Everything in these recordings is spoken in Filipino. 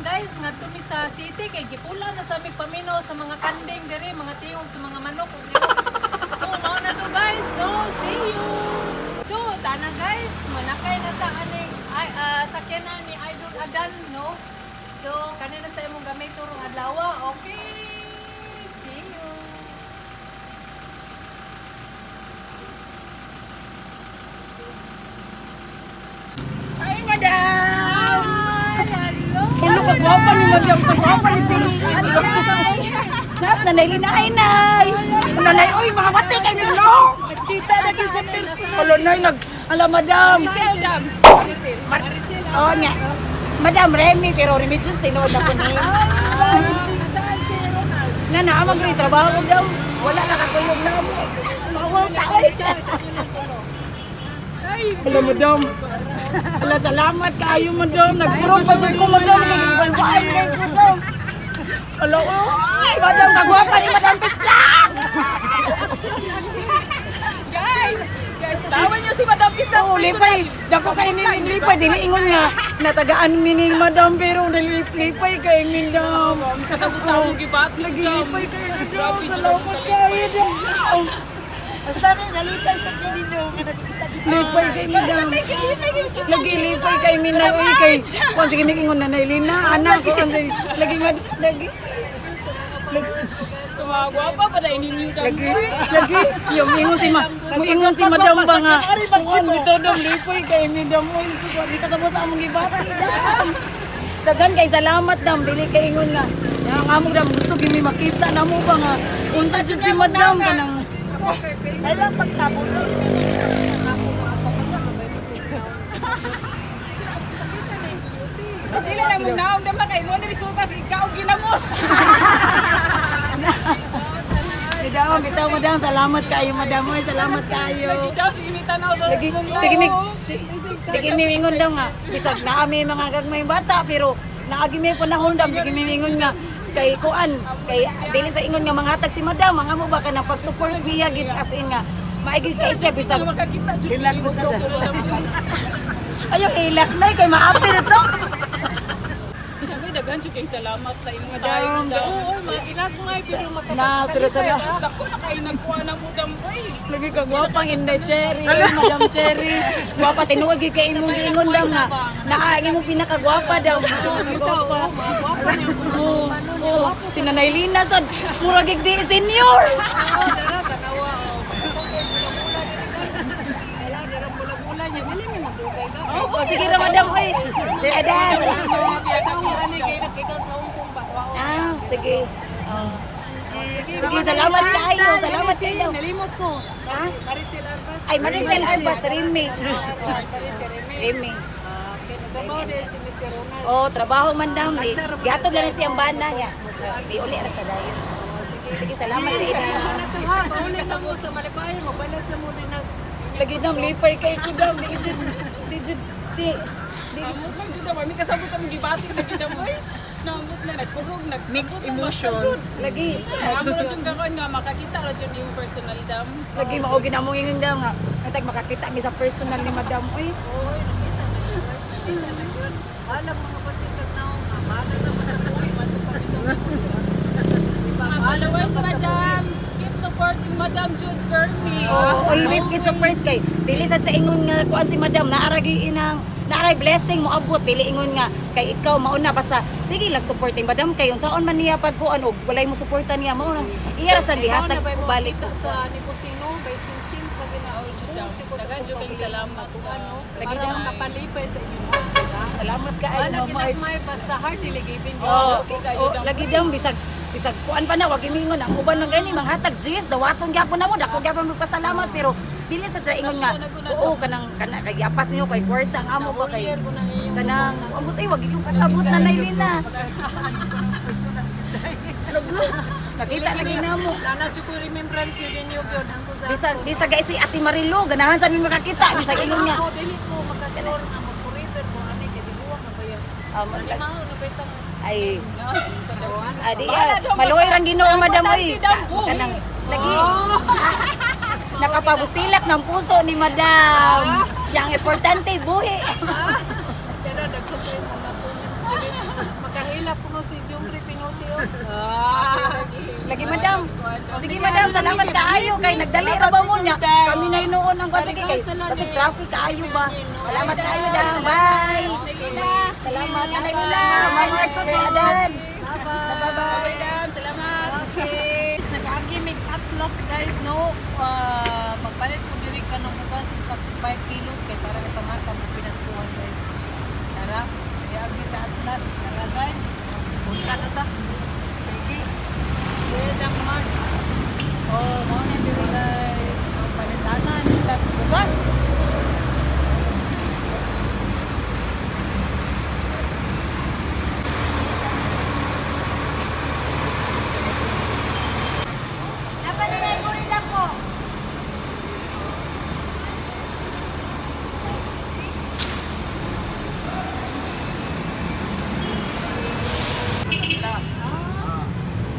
guys, ngadto mi sa city kay gipula na sa aming pamino sa mga kanding diri, mga tiyong sa mga manok ug liwat. So mao na to guys, no, see you. So tana guys, manakay na ta aning sakyanan ni Idol Adan, no. So kanina sa imong gamay turong adlaw, okay. See you. Ay, madam! Hello, kagwapa ni madam, kagwapa ni Tino. Nas, nanay linay, nay. Nanay, oy, mga batay kayo nyo. Nagkita na kayo sa person. Alo, nay, ala, madam. Madam. Maricel. Oo, nga. Madam Remy, pero Remy Diyos, tinood ako ni. Saan si Ronald? Nga, naamag rin, trabaho ko daw. Wala nakatulog na mo. Mawala ka. Hello, madam. Ala, salamat kaayo, madam. Nag-prove pa dyan ko, madam. Nag-ibalbaan kayo, madam. Hello, ay, madam, kagwapa ni Madam Pislang! Guys, tawan niyo si Madam Pista. Oo, lipay. Dako kayo nilipay. Dili ingon nga. Natagaan mining, madam, pero nalipay kayo, madam. Kasabot sa akong gibat. Lipay kayo, madam. Salamat kayo, madam. Basta rin, nalipay sa kanino. Lipay kayo, madam. Lagi lipay kayo, minay. Uy, kay. Kung sige, may ingon na nailina. Anak ko, lagi, lagi. Guwapa pa na ininyo Lagi, yung ingon si madam ba nga. Kung ito dam, lipay kayo, madam. Uy, hindi ka tapos sa among ibatan, madam. Dagan kay salamat, dam. Dili kay ingon nga. Yang among dam, gusto gimi makita na mo ba nga. Unsa dyan si madam ka nang. Kailang pagtabon. Dili na mo naong dam na kay mo na resultas ikaw ginamos. Bitaw, madam. Salamat kayo, madam. Uy, salamat kayo. Daw si imita na sa Lagi, sige, may ingon daw nga. Bisag na kami mga gagmay bata, pero naagi may panahon daw. Sige, may ingon nga. Kay kuan, kay dili sa ingon nga manghatag si madam, mga mo ba ka na pag-support niya gid as in nga. Maigid kay siya bisag. Hilak mo sa Ayaw hilak na kay maapil to. daghan jud kay salamat sa imong madam. Oo, magilag mo ay pero pero sa ako na kay nagkuha na mo dam boy. lagi ka gwapang Inday Cherry, Madam Cherry. Gwapa tinuod gid kay imong giingon daw nga. Naa imong pinakagwapa daw. Gwapa. Oh, si Nanay Lina sad mura gid di senior. Oh, sige na madam, oy. Si Ada, salamat. Sige. Sige, salamat kayo. Salamat kayo. Nalimot ko. Ha? Maricel Arbas. Ay, Maricel Arbas, Remy. Remy. Trabaho din si Mr. Ronald. Oh, trabaho man daw. Gatog lang siyang bana niya. Di uli ra sa dayon. Sige, salamat kayo. Pauli sa mo sa Malibayan, mabalat na mo din Lagi dam lipay kay ko dam. Di. Amot lang jud daw, may kasabot sa mga gibatin na gidamoy. Naamot na nagkurog, mixed emotions. Lagi. Amo ra jud gakon nga makakita ra jud yung personal dam. Lagi mao ginamong ingon daw nga. Katag makakita mi sa personal ni madam. Oy. Alam mga patikat na ako, amala na masabuhay, followers na madam, keep supporting Madam Jude Permy. Oh, always gid support kay. Dili sad sa ingon nga kuan si madam naaragi inang naaray blessing mo abot dili ingon nga kay ikaw mauna basta sige lang supporting madam kay unsaon man niya pagkuan og walay mo suportan niya mao nang iya sa gihatag balik sa Nipusino by Sinsin pa ginaoy jud daw. Dagan jud kay salamat ano. Lagi daw napalipay sa inyo. Salamat kaayo mo March. Basta heart giving. Oh, lagi daw bisag kuan pa na wag imingon ang uban ng gani manghatag jis dawaton gyapon namo dako gyapon magpasalamat pero dili sa ingon nga oo kana kay apas niyo kay kwarta ang amo ba kay kanang amot ay wag gyud kasabot na Nailina. Nakita lagi namo. Nana jud ko remembrance gyud ninyo gyud ang Bisag guys si Ate Marilo ganahan sa mi makakita bisag ingon nga. Dili ko makasure na mag-forever ko ani kay dibuwang na ba yan. Ay adi maluoy rang Ginoo madam oy kanang lagi nakapabusilak ng puso ni madam yang importante buhi Pero nagkumpay mga puno si Jumri Pinote. Ah, Lagi madam. Sige madam, salamat kaayo kay nagdali ra ba mo niya. Kami na inuon ang kasi kay kasi traffic kaayo ba. Salamat kaayo dam. Bye. Salamat kaayo la. March dyan. Bye-bye. Salamat. Okay. Nag-agi may atlas guys, no? Magpalit ko diri ka ng bugas pag 5 kilos kay para kay pangata mo pinaskuhan guys. Tara, kaya agi sa atlas. Tara guys. Punta na ta. Sige. Good ang March. Oh, mo na diri guys. Magpalitanan sa bugas.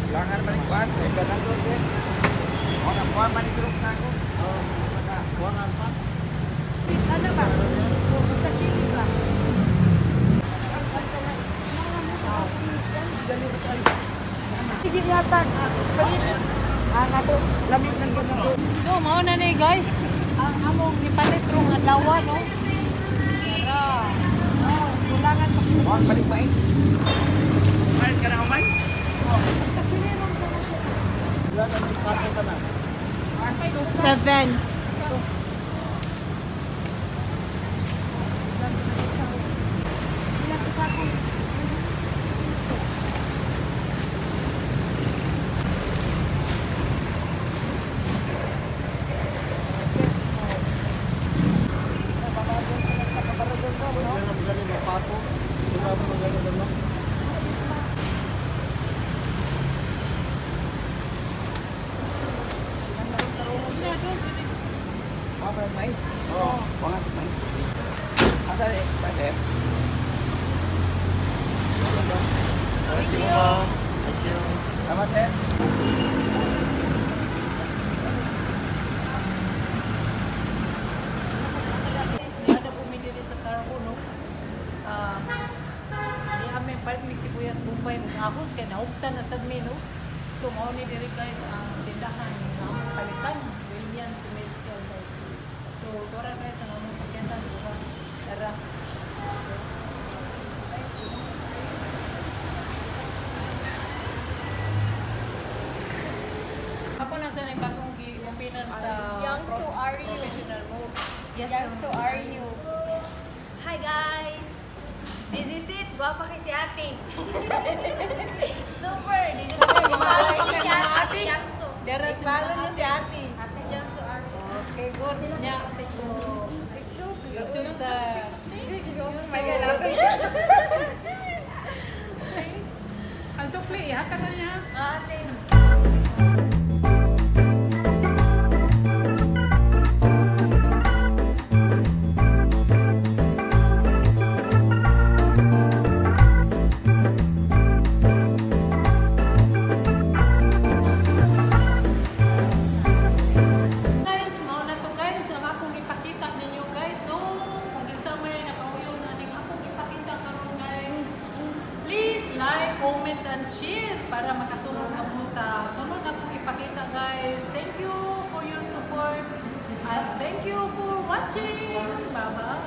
Langan man kuan, ay ganang ko din. O nang kuan man igroup na ko. Kuangan pa. Ano ba? Sige yata. Palinis. Ako, lamig ng ganun. So, mao na ni guys. Ang among gipalit rong adlaw no. Tara. Kulangan pa. Kuan balik mais. Mais ka na umay? Seven. Apa mais? Oh, kuangan mais. Asa ni? Pwede. Thank you. Thank you. Salamat eh. Ada pumili sa Carbo no. Di amin palit mig sibuyas Bombay ug ahos kay naugtan na sad mi no. So mao ni diri guys ang tindahan nga palitan William Commercial guys. So tora guys ang among sakyanan diba. Tara. Ako na sa nang bagong giupinan sa Young, so are you? professional mode. Yes, so are you? Hi guys! This is it. Guwapa kay si ate. Super! Dito na Follow ipalo niyo niyo si si ate. ate. Yangso. Dara sa Ipalo niyo si ate. Young, so are you? Okay, good. Nya, YouTube sa My God, ate. ang sukli, ihakan na niya. Ate. Guys, mao na to guys. Ang akong ipakita ninyo guys, no? Kung kinsa may nakauyon na ning akong ipakita karon guys. Please like, comment, and share para makasunod kamo sa sunod na akong ipakita guys. Thank you for your support. And thank you for watching. Bye-bye.